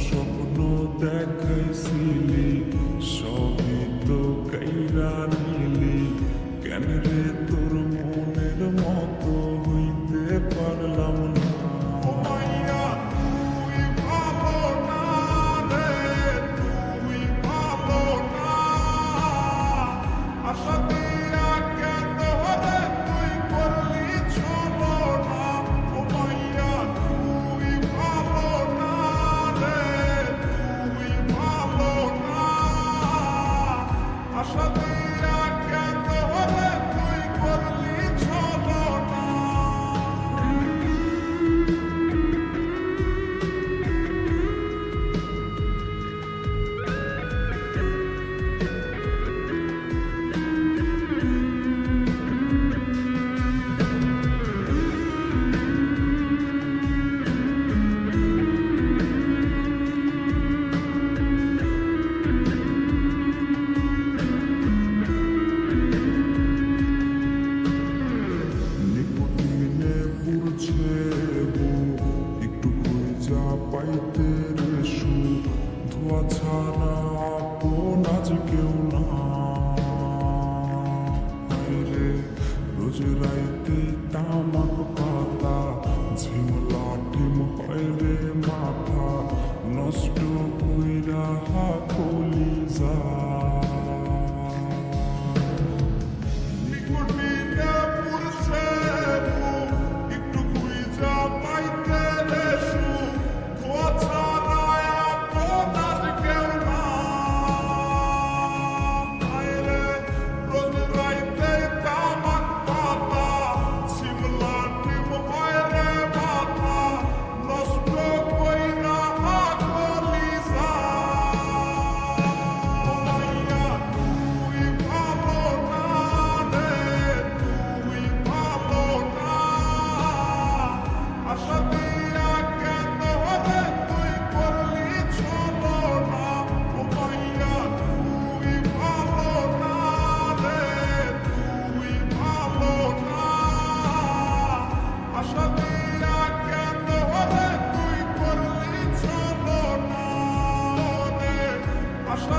স্বপ্ন দেখাইছিলি সবই তো কাইরা নিলি, কেন রে তোর মনের মতো হইতে পারলাম না। ও মাইয়া তুই ভালো না রে, তুই ভালো না, আশা দিয়া কেন রে তুই করলি চলো না। ও মাইয়া তুই ভালো না রে, তুই ভালো না, আশা দিয়া কেন রে তুই করলি চলো না। নিকটিনে পুড়ছে বুক, একটু খুঁজা পাইতে রে সুখ, ধোয়া ছাড়া আপন আজ কেউ না। রে রোজ রাইতে তামাক পাতা ঝিমলা টিম হয় রে মাথা, নষ্ট কইরা কলিজা। নিকটিনে পুড়ছে বুক, একটু খুঁজা পাইতে রে সুখ, ধোয়া ছাড়া আপন আজ কেউ না। রে রোজ রাইতে তামাক পাতা ঝিমলা টিম হয় রে মাথা, নষ্ট কইরা কলিজা। ও মাইয়া তুই ভালো না রে, তুই ভালো না, আশা দিয়া কেন রে তুই করলি চলো না। ও মাইয়া তুই ভালো না রে, তুই ভালো না, আশা দিয়া কেন রে তুই করলি চলো না রে, আশা